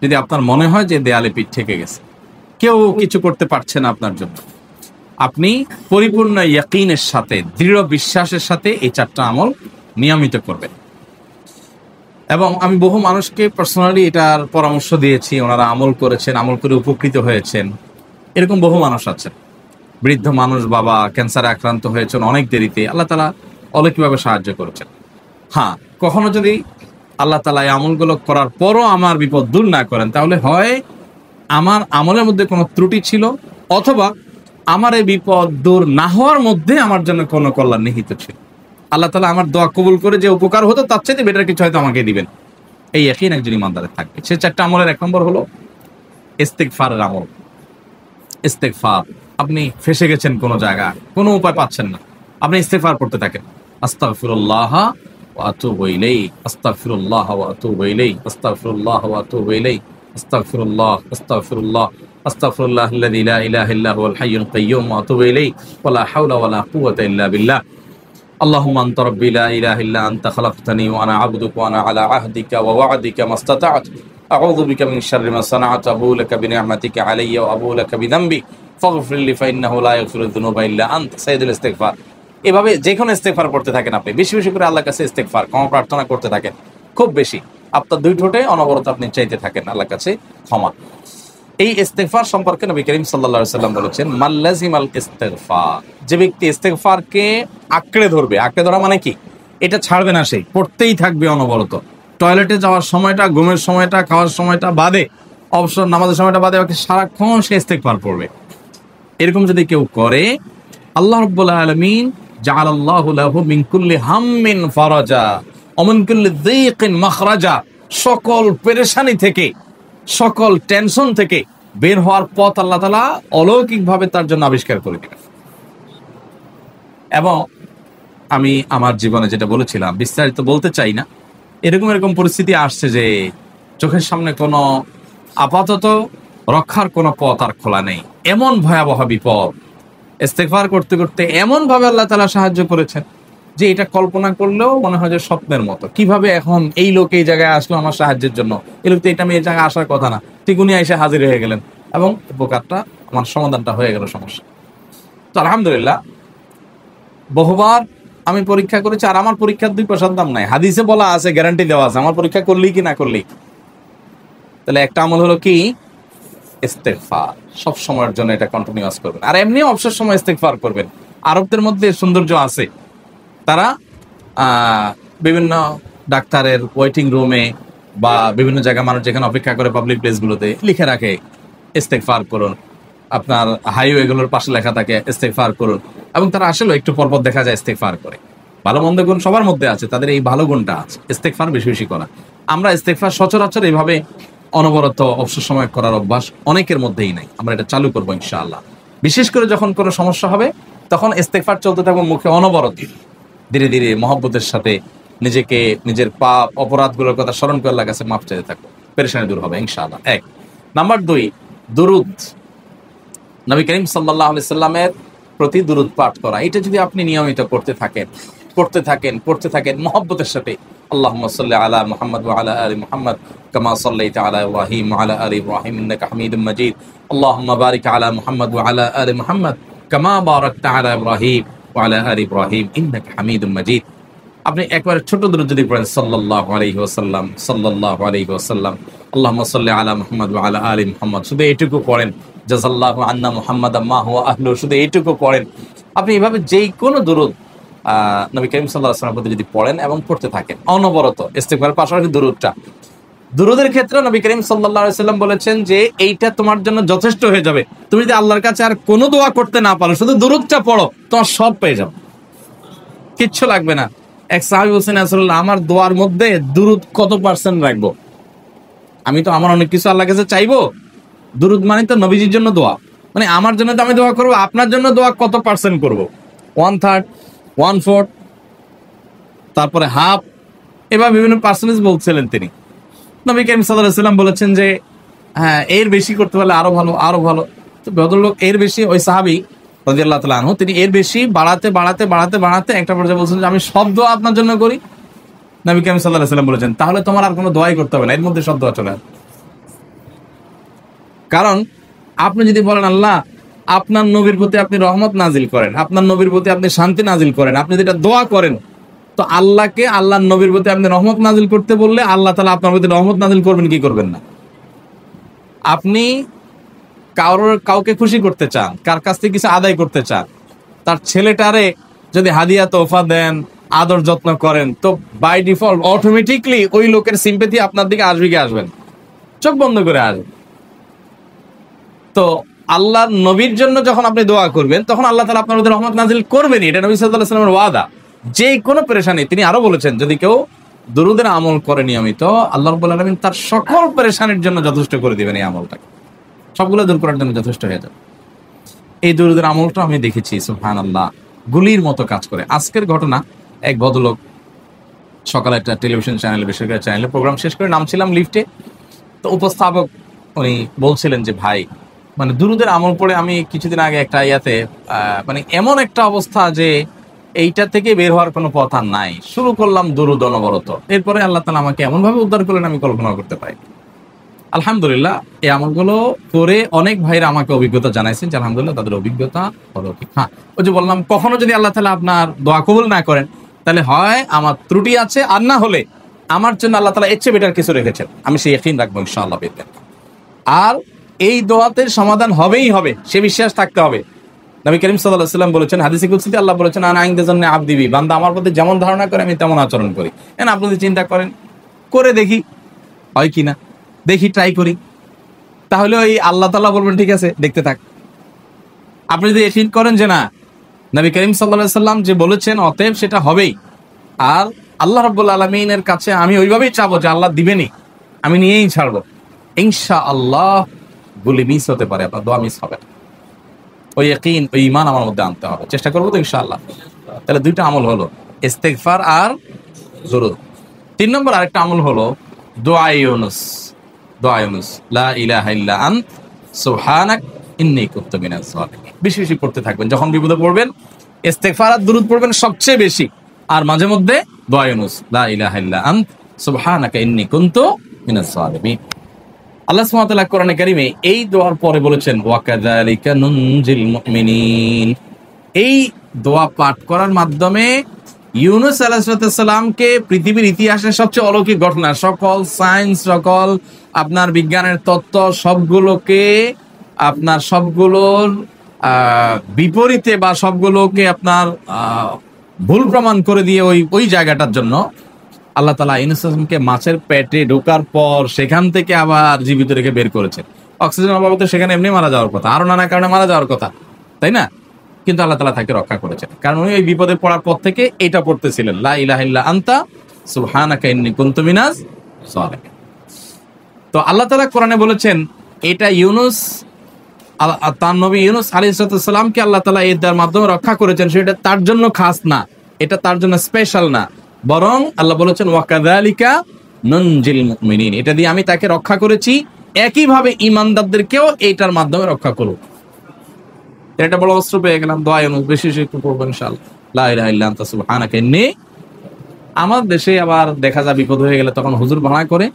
যদি আপনার মনে হয় যে দেয়ালে পিঠ ঠেকে গেছে, কেউ কিছু করতে পারছে না আপনার জন্য, আপনি পরিপূর্ণ ইয়াকিনের সাথে, দৃঢ় বিশ্বাসের সাথে এই 4টা আমল নিয়মিত করবেন। এবং আমি বহু মানুষকে পার্সোনালি এটার পরামর্শ দিয়েছি, ওনারা আমল করেছেন, আমল করে উপকৃত হয়েছেন। এরকম বহু মানুষ আছেন, বৃদ্ধ মানুষ, বাবা ক্যান্সারে আক্রান্ত হয়েছেন অনেক দেরিতে, আল্লাহ তাআলা অলৌকিকভাবে সাহায্য করেছেন। হ্যাঁ, কখনো যদি আল্লাহ তাআলা এই আমলগুলো করার পরও আমার বিপদ দূর না করেন, তাহলে হয় আমার আমলের মধ্যে কোনো ত্রুটি ছিল, অথবা আমার এই বিপদ দূর না হওয়ার মধ্যে আমার জন্য কোনো কল্যাণ নিহিত ছিল। আল্লাহ তাআলা আমার দোয়া কবুল করে যে উপকার হতো তার চাইতে বেটার কিছু হয়তো আমাকে দিবেন, এই ইয়াকিন একজন ইমানদারের থাকবে। সে 4টা আমলের 1 নম্বর হলো ইস্তেগফারের আমল। ইস্তেগফার, আপনি ফেসে গেছেন কোনো জায়গায়, কোনো উপায় পাচ্ছেন না, আপনি ইস্তেগফার করতে থাকেন। আস্তাগফিরুল্লাহ ওয়া আতুবু ইলাইহি, আস্তাগফিরুল্লাহ ওয়া আতুবু ইলাইহি, আস্তাগফিরুল্লাহ ওয়া আতুবু ইলাইহি, আস্তাগফিরুল্লাহ, আস্তাগফিরুল্লাহ, আস্তাগফিরুল্লাহাল্লাযী লা ইলাহা ইল্লা হুয়াল হাইয়ুল কাইয়্যুম ওয়া আতুবু ইলাইহি ওয়া লা হাওলা ওয়া লা কুওয়াতা ইল্লা বিল্লাহ। اللهم أنت ربي لا إله إلا أنت خلقتني وأنا عبدك وأنا على عهدك ووعدك ما استطعت أعوذ بك من شر ما صنعت أبوء لك بنعمتك علي وأبوء لك بذنبي فاغفر لي فإنه لا يغفر الذنوب إلا أنت সাইয়্যিদুল ইস্তিগফার। এভাবে যে কোনো ইস্তিগফার করতে থাকেন, আপনি বেশি বেশি করে আল্লাহর কাছে ইস্তিগফার, ক্ষমা প্রার্থনা করতে থাকেন, খুব বেশি আপনার 2 ঠোঁটে অনবরত আপনি চাইতে থাকেন আল্লাহর কাছে ক্ষমা। এই ইস্তেগফার সম্পর্কে নবী করিম সাল্লাল্লাহু আলাইহি ওয়াসাল্লাম বলেছেন, মাল্লাজিমাল ইস্তেগফার, যে ব্যক্তি ইস্তেগফারকে আঁকড়ে ধরবে, আঁকড়ে ধরা মানে কি, এটা ছাড়বে না, সেই পড়তেই থাকবে অনবরত। টয়লেটে যাওয়ার সময়টা, ঘুমের সময়টা, খাওয়ার সময়টা বাদে, অবসর নামাজের সময়টা বাদে, ওকে সারাক্ষণ সে ইস্তেগফার পড়বে। এরকম যদি কেউ করে, আল্লাহ রাব্বুল আলামিন জাআলাল্লাহু লাহু মিন কুল্লি হাম্মিন ফারাজা ওয়া মিন কুল্লি যায়কিন মাখরাজা, সকল পেরেশানি থেকে, সকল টেনশন থেকে বের হওয়ার পথ আল্লাহ তাআলা অলৌকিকভাবে তার জন্য আবিষ্কার করে দিবেন। এবং আমি আমার জীবনে যেটা বলেছিলাম, বিস্তারিত বলতে চাই না, এরকম পরিস্থিতি আসছে যে চোখের সামনে কোনো আপাতত রক্ষার কোনো পথ আর খোলা নেই, এমন ভয়াবহ বিপদ। ইস্তেগফার করতে করতে এমন ভাবে আল্লাহ তাআলা সাহায্য করেছেন যে এটা কল্পনা করলেও মনে হয় যে স্বপ্নের মতো। কিভাবে এখন এই লোক এই জায়গায় আসলো আমার সাহায্যের জন্য, এই লোক তো এটা আমি এই জায়গায় আসার কথা না, ঠিক উনি এসে হাজির হয়ে গেলেন এবং উপকারটা, আমার সমাধানটা হয়ে গেল সমস্যা। তো আলহামদুলিল্লাহ, বহুবার আমি পরীক্ষা করেছি, আর আমার পরীক্ষার 2 পয়সার দাম নাই, হাদিসে বলা আছে, গ্যারান্টি দেওয়া আছে, আমার পরীক্ষা করলেই কি না করলেই। তাহলে একটা আমল হলো কি, ইস্তেগফার। সব সময়ের জন্য এটা কন্টিনিউয়াস করবেন, আর এমনিও অবসর সময় ইস্তেগফার করবেন। আরবদের মধ্যে সৌন্দর্য আছে, তারা বিভিন্ন ডাক্তারের ওয়েটিং রুমে বা বিভিন্ন জায়গায় মানুষ যেখানে অপেক্ষা করে পাবলিক প্লেসগুলোতে লিখে রাখে ইস্তেগফার করুন, আপনার হাইওয়েগুলোর পাশে লেখা থাকে ইস্তেগফার করুন, এবং তারা আসলে একটু পরপর দেখা যায় ইস্তেগফার করে। ভালো মন্দ গুণ সবার মধ্যে আছে, তাদের এই ভালো গুণটা আছে, ইস্তেগফার বেশি বেশি করা। আমরা ইস্তেগফার সচরাচর এইভাবে অনবরত অবসর সময় করার অভ্যাস অনেকের মধ্যেই নাই, আমরা এটা চালু করবো ইনশাআল্লাহ। বিশেষ করে যখন কোনো সমস্যা হবে তখন ইস্তেগফার চলতে থাকবে মুখে অনবরত, ধীরে ধীরে মহব্বতের সাথে নিজেকে, নিজের পাপ অপরাধগুলোর কথা স্মরণ করে আল্লাহর কাছে মাফ চাইতে থাকো, পেরেশানি দূর হবে ইনশাআল্লাহ। 1 নাম্বার 2, দুরুদ, নবী করিম সাল্লাল্লাহু আলাইহি সাল্লামের প্রতি দুরুদ পাঠ করা। এটা যদি আপনি নিয়মিত করতে থাকেন মহব্বতের সাথে, আল্লাহুম্মা সাল্লি আলা মুহাম্মদ ওয়া আলা আলি মুহাম্মদ কামা সাল্লাইতা আলা ইব্রাহিম ওয়া আলা আলি ইব্রাহিম ইন্নাকা হামিদুম মাজিদ, আল্লাহুম্মা বারিক আলা মুহাম্মদ ওয়া আলা আলি মুহাম্মদ কামা বারাকতা আলা ইব্রাহিম ওয়া আলা আলি ইব্রাহিম ইন্নাকা হামিদুম মাজিদ। আপনি একবার ছোট দুরূদ যদি পড়েন, সাল্লাল্লাহু আলাইহি ওয়াসাল্লাম, সাল্লাল্লাহু আলাইহি ওয়াসাল্লাম, আল্লাহুম্মা সাল্লি আলা মুহাম্মদ ওয়া আলা আলি মুহাম্মদ, শুধু এইটুকু পড়েন। জাযাল্লাহু আন্না মুহাম্মাদাম মা হুয়া আহলু, শুধু এইটুকু পড়েন। আপনি এভাবে যেই কোনো দুরূদ নবী করিম সাল্লাল্লাহু আলাইহি ওয়াসাল্লামের প্রতি যদি পড়েন এবং পড়তে থাকেন অনবরত, ইস্তেগফারের পাশাপাশি দুরূদের ক্ষেত্রে নবী করিম সাল্লাল্লাহু আলাইহি ওয়াসাল্লাম বলেছেন যে এইটা তোমার জন্য যথেষ্ট হয়ে যাবে। তুমি যদি আল্লাহর কাছে আর কোনো দোয়া করতে না পারো, শুধু দুরূদটা পড়ো, তোমার সব পেয়ে যাবে, কিচ্ছু লাগবে না। এক সাহাবী বলছেন, রাসূলুল্লাহ, আমার দোয়ার মধ্যে দুরূদ কত পার্সেন্ট রাখবো? আমি তো আমার অনেক কিছু আল্লাহর কাছে চাইবো, দুরূদ মানে তো নবীজির জন্য দোয়া, মানে আমার জন্য তো আমি দোয়া করবো, আপনার জন্য দোয়া কত পার্সেন্ট করবো? 1/3, 1/4, তারপরে হাফ, এবার বিভিন্ন পার্সেন্টেজ বলছিলেন তিনি। নবী করিম সাল্লাল্লাহু আলাইহি ওয়াসাল্লাম বলেছেন যে হ্যাঁ, এর বেশি করতে পারলে আরো ভালো, আরো ভালো। তো ভদ্রলোক এর বেশি, ওই সাহাবী রাদিয়াল্লাহু তাআলা আনহু, তিনি এর বেশি বাড়াতে একটা পর্যায়ে বলছেন যে আমি সব দোয়া আপনার জন্য করি। নবী করিম সাল্লাল্লাহু আলাইহি ওয়াসাল্লাম বলেছেন, তাহলে তোমার আর কোনো দোয়াই করতে হবে না, এর মধ্যে সব দোয়া চলে আসবে। কারণ আপনি যদি বলেন আল্লাহ আপনার নবীর প্রতি আপনি রহমত নাজিল করেন, আপনার নবীর প্রতি আপনি শান্তি নাজিল করেন, আপনি যেটা দোয়া করেন, তো আল্লাহকে আল্লাহর নবীর প্রতি আপনি রহমত নাজিল করতে বললে আল্লাহ তাআলা আপনার প্রতি রহমত নাজিল করবেন কি করবেন না? আপনি কাউকে খুশি করতে চান, কার কাছ থেকে কিছু আদায় করতে চান, তার ছেলেটারে যদি হাদিয়া তোহফা দেন, আদর যত্ন করেন, তো বাই ডিফল্ট অটোমেটিকলি ওই লোকের সিম্পেথি আপনার দিকে আসবে কি আসবেন? চোখ বন্ধ করে আসবে। তো আল্লাহর নবীর জন্য যখন আপনি দোয়া করবেন তখন আল্লাহ তাআলা আপনার প্রতি রহমত নাজিল করবেনই, এটা নবী সাল্লাল্লাহু আলাইহি ওয়াসাল্লামের ওয়াদা। যে কোনো পেরেশানি, তিনি আরো বলেছেন যদি কেউ দুরূদের আমল করে নিয়মিত, আল্লাহ রাব্বুল আলামিন তার সকল পেরেশানির জন্য যথেষ্ট করে দিবেন। এই আমলটাকে সবগুলো দূর করার জন্য যথেষ্ট হয়ে যাবে। এই দুরূদের আমলটা আমি দেখেছি সুবহানাল্লাহ গুলির মতো কাজ করে। আজকের ঘটনা, এক ভদ্রলোক সকালে একটা টেলিভিশন চ্যানেলে, বেসরকারি চ্যানেলে প্রোগ্রাম শেষ করে নামছিলাম লিফটে, তো উপস্থাপক উনি বলছিলেন যে ভাই মানে দুরূদের আমল পড়ে আমি কিছুদিন আগে একটা ইয়াতে মানে এমন একটা অবস্থা যে এইটা থেকে বের হওয়ার কোনো পথ আর নাই, শুরু করলাম দুরূদ অনবরত, এরপরে আল্লাহ তাআলা আমাকে এমন ভাবে উদ্ধার করলেন আমি কল্পনা করতে পারি। আলহামদুলিল্লাহ এই আমলগুলো করে অনেক ভাইরা আমাকে অভিজ্ঞতা জানাইছেন যে আলহামদুলিল্লাহ তাদের অভিজ্ঞতা হলো কি। হ্যাঁ, ওই যে বললাম কখনো যদি আল্লাহ তাআলা আপনার দোয়া কবুল না করেন তাহলে হয় আমার ত্রুটি আছে, আর না হলে আমার জন্য আল্লাহ তাআলা এর চেয়ে বেটার কিছু রেখেছেন, আমি সেই ইয়াকিন রাখবো ইনশাআল্লাহ। আর এই দোয়াতের সমাধান হবেই হবে, সে বিশ্বাস থাকতে হবে। নবী করিম সাল্লাল্লাহু আলাইহি ওয়াসাল্লাম বলেছেন, হাদিসে কুদসিতে আল্লাহ বলেছেন আনা ইনদা যান্নি আবদি বি, বান্দা আমার প্রতি যেমন ধারণা করে আমি তেমন আচরণ করি। আপনি যদি চিন্তা করেন করে দেখি হয় কিনা, দেখি ট্রাই করি, তাহলে ওই আল্লাহ তাআলা বলবেন ঠিক আছে দেখতে থাক। আপনি যদি ইয়াকিন করেন যে না নবী করিম সাল্লাল্লাহু আলাইহি ওয়াসাল্লাম যে বলেছেন অতএব সেটা হবেই, আর আল্লাহ রাব্বুল আলামিনের কাছে আমি ওইভাবেই চাবো যে আল্লাহ দিবেনই, আমি নিয়েই ছাড়বো, ইনশাআল্লাহ গুলি মিস হতে পারে, আপনার দোয়া মিস হবে না। ওই ইয়াকিন, ওই ঈমান আমার মধ্যে আনতে হবে, চেষ্টা করবো তো ইনশাআল্লাহ। তাহলে দুইটা আমল হলো, ইস্তিগফার আর দুরূদ। 3 নম্বর আরেকটা আমল হলো দোয়া ইউনুস। দোয়া ইউনুস, লা ইলাহা ইল্লা আনত সুবহানাক ইন্নী কুনতু মিনাজ জালিমিন। বেশি বেশি পড়তে থাকবেন, যখন বিপদে পড়বেন ইস্তিগফার আর দুরূদ পড়বেন সবচেয়ে বেশি, আর মাঝে মধ্যে দোয়া ইউনুস, লা ইলাহা ইল্লা আনত সুবহানাকা ইন্নী কুনতু মিনাজ জালিমিন। আল্লাহ সুবহানাহু ওয়া তাআলা কোরআনে কারীমে এই দোয়ার পরে বলেছেন ওয়া কাযালিকা নুনজিল মুমিনিন। এই দোয়া পাঠ করার মাধ্যমে ইউনুস আলাইহিস সালামকে পৃথিবীর ইতিহাসের সবচেয়ে অলৌকিক ঘটনা, সকল সায়েন্স, সকল আপনার বিজ্ঞানের তত্ত্ব সবগুলোকে আপনার সবগুলোর বিপরীতে বা সবগুলোকে আপনার ভুল প্রমাণ করে দিয়ে ওই জায়গাটার জন্য আল্লাহ তাআলা ইউনুস আলাইহিসকে মাছের পেটে ঢোকার পর সেখান থেকে আবার জীবিত রেখে বের করেছেন। অক্সিজেন অভাবে সেখানে এমনি মারা যাওয়ার কথা, আরো নানা কারণে মারা যাওয়ার কথা, তাই না? কিন্তু আল্লাহ তাআলা তাকে রক্ষা করেছেন, কারণ উনি ওই বিপদে পড়ার পর থেকে এটা পড়তেছিলেন, লা ইলাহা ইল্লা আনতা সুবহানাকা ইন্নী কুনতু মিনাজ জালিমিন। তো আল্লাহ তাআলা কোরআনে বলেছেন এটা ইউনুস, তার নবী ইউনুস আলাইহিস সালামকে আল্লাহ তাআলা এর মাধ্যমে রক্ষা করেছেন, সেটা তার জন্য খাস না, এটা তার জন্য স্পেশাল না, বরং আল্লাহ বলেছেন ওয়া কাযালিকা নুনজিল মুমিনিন, এটা দিয়ে আমি তাকে রক্ষা করেছি, একইভাবে ঈমানদারদেরকেও এইটার মাধ্যমে রক্ষা করব। এটা বড় অস্ত্র পেয়ে গেলাম। দোয়া ইউনুস বেশি বেশি একটু পড়বেন ইনশাআল্লাহ, লা ইলাহা ইল্লা আনতা সুবহানাকা ইন্নী। আমার দেশে আবার দেখা যায় বিপদ হয়ে গেলে তখন হুজুর ভাড়া করে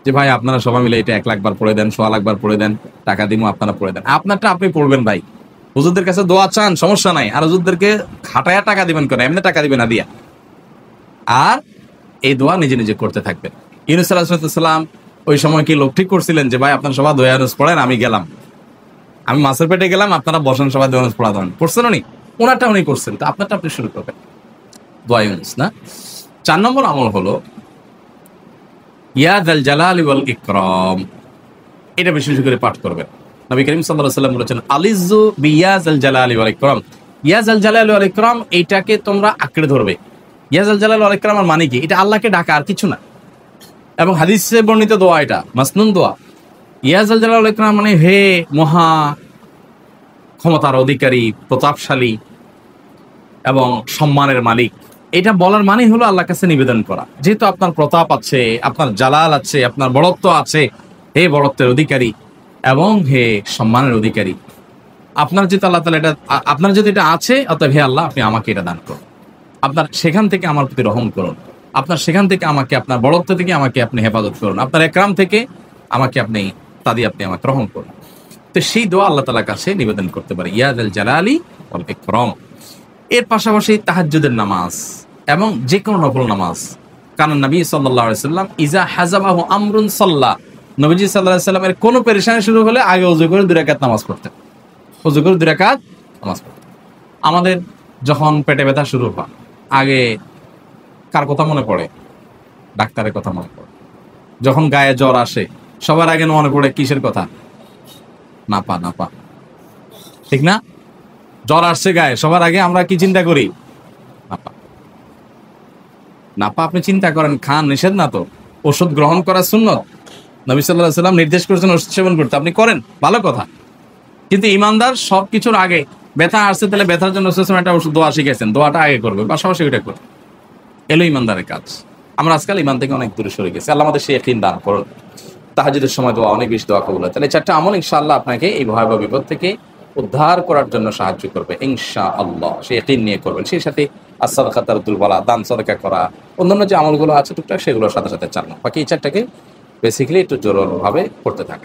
যে ভাই আপনারা সবাই মিলে এটা 1 লাখ বার পড়ে দেন, 1.5 লাখ বার পড়ে দেন, টাকা দিমু আপনারা পড়ে দেন। আপনারটা আপনি পড়বেন ভাই, হুজুরদের কাছে দোয়া চান সমস্যা নাই, আর হুজুরদেরকে খাটায়া টাকা দিবেন কেন, এমনি টাকা দিবেন না দিয়া। আর এই দোয়া নিজে নিজে করতে থাকবেন। ইউনুস আলাইহিস সালাম ওই সময় কি লোক ঠিক করছিলেন যে ভাই আপনারা সবাই দোয়া ইউনুস পড়েন, আমি গেলাম, আমি মাছের পেটে গেলাম, আপনারা বসেন সবাই দোয়া ইউনুস পড়া দেন, করছেন উনি? ওনারটা উনি করছেন, তো আপনারটা আপনি শুরু করবেন, দোয়া ইউনুস না। 4 নম্বর আমল হলো ইয়া যাল জালালি ওয়াল ইকরাম, এটা বেশি বেশি করে পাঠ করবেন। নবী করিম সাল্লাল্লাহু আলাইহি ওয়াসাল্লাম বলেছেন আলিযু বিয়া যাল জালালি ওয়াল ইকরাম, ইয়া যাল জালালি ওয়াল ইকরাম এইটাকে তোমরা আঁকড়ে ধরবে। ইয়া যাল জালালি ওয়াল ইকরাম এর মানে কি? এটা আল্লাহকে ডাকা, আর কিছু না। এবং হাদিসে বর্ণিত দোয়া, এটা মাসনুন দোয়া। ইয়া যাল জালালি ওয়াল ইকরাম মানে হে মহা ক্ষমতার অধিকারী, প্রতাপশালী এবং সম্মানের মালিক, এটা বলার মানে হলো আল্লাহর কাছে নিবেদন করা, যেহেতু আপনার প্রতাপ আছে, আপনার জালাল আছে, আপনার বড়ত্ব আছে, হে বড়ত্বের অধিকারী এবং হে সম্মানের অধিকারী, আপনার যেহেতু আল্লাহ তাআলা এটা, আপনার যদি এটা আছে, অতএব হে আল্লাহ আপনি আমাকে এটা দান করুন, আপনার সেখান থেকে আমার প্রতি রহম করুন, আপনার সেখান থেকে আমাকে, আপনার বড়ত্ব থেকে আমাকে আপনি হেফাজত করুন, আপনার একরাম থেকে আমাকে আপনি, তা দিয়ে আপনি আমাকে রহম করুন। তো সেই দোয়া আল্লাহ তাআলার কাছে নিবেদন করতে পারে, ইয়া যাল জালালি ওয়াল ইকরাম। এর পাশাপাশি তাহাজ্জুদের নামাজ এবং যে কোনো নফল নামাজ। কারণ নবী সাল্লাল্লাহু আলাইহি সাল্লাম ইজা হাজাবাহু আমরুন সাল্লা, নবীজি সাল্লাল্লাহু আলাইহি সাল্লামের কোনো পেরেশানি শুরু হলে আগে ওযু করে 2 রাকাত নামাজ পড়তেন, ওযু করে 2 রাকাত নামাজ পড়তেন। আমাদের যখন পেটে ব্যথা শুরু হয়, আগে কার কথা মনে পড়ে? ডাক্তারের কথা মনে পড়ে। যখন গায়ে জ্বর আসে, সবার আগে মনে পড়ে কিসের কথা? নাপা, নাপা, ঠিক না? জ্বর আসছে গায়ে, সবার আগে আমরা কি চিন্তা করি? নাপা। নাপা আপনি চিন্তা করেন, খান, নিষেধ না তো, ওষুধ গ্রহণ করা সুন্নত। নবী সাল্লাল্লাহু আলাইহি সাল্লাম নির্দেশ করেছেন ওষুধ সেবন করতে, আপনি করেন, ভালো কথা। কিন্তু ইমানদার সবকিছুর আগে ব্যথা আসছে, তাহলে ব্যথার জন্য একটা ওষুধ দোয়া শিখেছেন, দোয়াটা আগে করবে, পাশাপাশি ওইটা করবে। এলো ইমানদারের কাজ। আমরা আজকাল ইমান থেকে অনেক দূরে সরে গেছি। আল্লাহ আমাদের সেই ইয়াকিন দান করুন। তাহাজ্জুদের সময় দোয়া, অনেক বেশি দোয়া কবুল হয়। তাহলে 4টা আমল ইনশাআল্লাহ আপনাকে এই ভয়াবহ বিপদ থেকে উদ্ধার করার জন্য সাহায্য করবে ইনশাআল্লাহ। সেই ইয়াকিন নিয়ে করবেন। সেই সাথে as-সাদাকা তারদুল বালা, দান সাদাকা করা, অন্যান্য যে আমলগুলো আছে টুকটাক সেগুলোর সাথে সাথে চালানো। বাকি এই 4টাকে বেসিক্যালি একটু জোরভাবে করতে থাকেন।